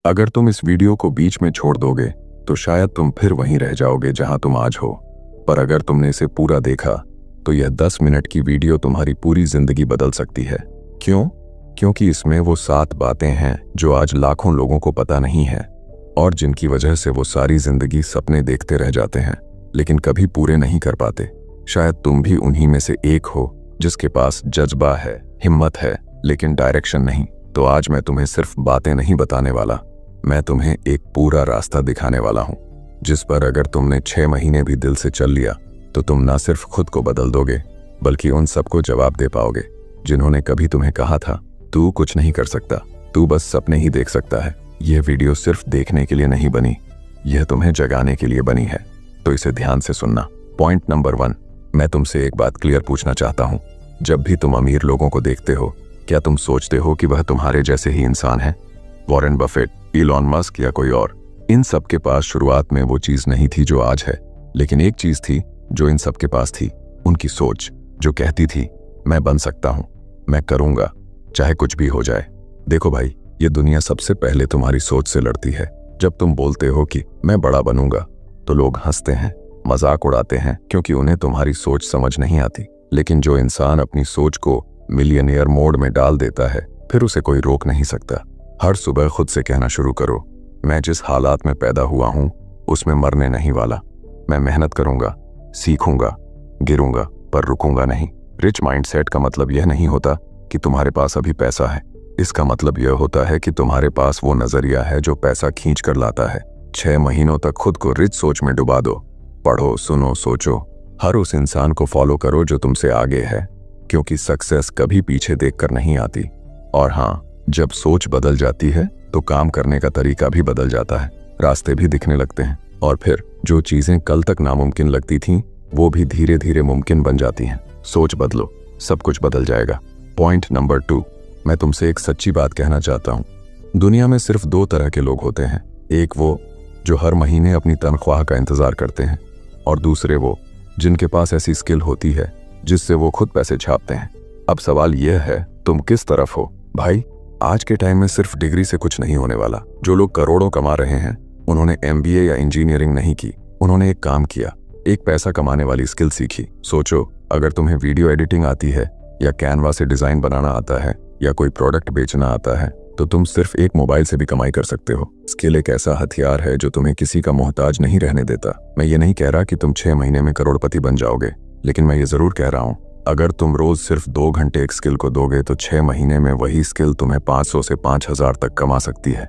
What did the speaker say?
अगर तुम इस वीडियो को बीच में छोड़ दोगे तो शायद तुम फिर वहीं रह जाओगे जहां तुम आज हो। पर अगर तुमने इसे पूरा देखा तो यह 10 मिनट की वीडियो तुम्हारी पूरी जिंदगी बदल सकती है। क्यों? क्योंकि इसमें वो 7 बातें हैं जो आज लाखों लोगों को पता नहीं है और जिनकी वजह से वो सारी जिंदगी सपने देखते रह जाते हैं लेकिन कभी पूरे नहीं कर पाते। शायद तुम भी उन्हीं में से एक हो जिसके पास जज्बा है, हिम्मत है, लेकिन डायरेक्शन नहीं। तो आज मैं तुम्हें सिर्फ बातें नहीं बताने वाला, मैं तुम्हें एक पूरा रास्ता दिखाने वाला हूं जिस पर अगर तुमने 6 महीने भी दिल से चल लिया तो तुम ना सिर्फ खुद को बदल दोगे बल्कि उन सबको जवाब दे पाओगे जिन्होंने कभी तुम्हें कहा था तू कुछ नहीं कर सकता, तू बस सपने ही देख सकता है। यह वीडियो सिर्फ देखने के लिए नहीं बनी, यह तुम्हें जगाने के लिए बनी है। तो इसे ध्यान से सुनना। पॉइंट नंबर 1, मैं तुमसे एक बात क्लियर पूछना चाहता हूं। जब भी तुम अमीर लोगों को देखते हो क्या तुम सोचते हो कि वह तुम्हारे जैसे ही इंसान है? वॉरेन बफेट, इलॉन मस्क या कोई और, इन सब के पास शुरुआत में वो चीज नहीं थी जो आज है, लेकिन एक चीज थी जो इन सब के पास थी, उनकी सोच जो कहती थी मैं बन सकता हूं, मैं करूंगा, चाहे कुछ भी हो जाए। देखो भाई, ये दुनिया सबसे पहले तुम्हारी सोच से लड़ती है। जब तुम बोलते हो कि मैं बड़ा बनूंगा तो लोग हंसते हैं, मजाक उड़ाते हैं क्योंकि उन्हें तुम्हारी सोच समझ नहीं आती। लेकिन जो इंसान अपनी सोच को मिलियनेयर मोड में डाल देता है फिर उसे कोई रोक नहीं सकता। हर सुबह खुद से कहना शुरू करो, मैं जिस हालात में पैदा हुआ हूं उसमें मरने नहीं वाला। मैं मेहनत करूंगा, सीखूंगा, गिरूंगा, पर रुकूंगा नहीं। रिच माइंडसेट का मतलब यह नहीं होता कि तुम्हारे पास अभी पैसा है, इसका मतलब यह होता है कि तुम्हारे पास वो नजरिया है जो पैसा खींच कर लाता है। 6 महीनों तक खुद को रिच सोच में डुबा दो। पढ़ो, सुनो, सोचो, हर उस इंसान को फॉलो करो जो तुमसे आगे है, क्योंकि सक्सेस कभी पीछे देखकर नहीं आती। और हाँ, जब सोच बदल जाती है तो काम करने का तरीका भी बदल जाता है, रास्ते भी दिखने लगते हैं और फिर जो चीजें कल तक नामुमकिन लगती थीं वो भी धीरे धीरे मुमकिन बन जाती हैं। सोच बदलो, सब कुछ बदल जाएगा। पॉइंट नंबर 2, मैं तुमसे एक सच्ची बात कहना चाहता हूँ। दुनिया में सिर्फ 2 तरह के लोग होते हैं, एक वो जो हर महीने अपनी तनख्वाह का इंतजार करते हैं और दूसरे वो जिनके पास ऐसी स्किल होती है जिससे वो खुद पैसे छापते हैं। अब सवाल यह है, तुम किस तरफ हो? भाई, आज के टाइम में सिर्फ डिग्री से कुछ नहीं होने वाला। जो लोग करोड़ों कमा रहे हैं उन्होंने MBA या इंजीनियरिंग नहीं की, उन्होंने एक काम किया, एक पैसा कमाने वाली स्किल सीखी। सोचो, अगर तुम्हें वीडियो एडिटिंग आती है या कैनवा से डिजाइन बनाना आता है या कोई प्रोडक्ट बेचना आता है तो तुम सिर्फ एक मोबाइल से भी कमाई कर सकते हो। स्किल एक ऐसा हथियार है जो तुम्हें किसी का मोहताज नहीं रहने देता। मैं ये नहीं कह रहा कि तुम 6 महीने में करोड़पति बन जाओगे, लेकिन मैं ये जरूर कह रहा हूँ, अगर तुम रोज सिर्फ 2 घंटे एक स्किल को दोगे तो 6 महीने में वही स्किल तुम्हें 500 से 5000 तक कमा सकती है।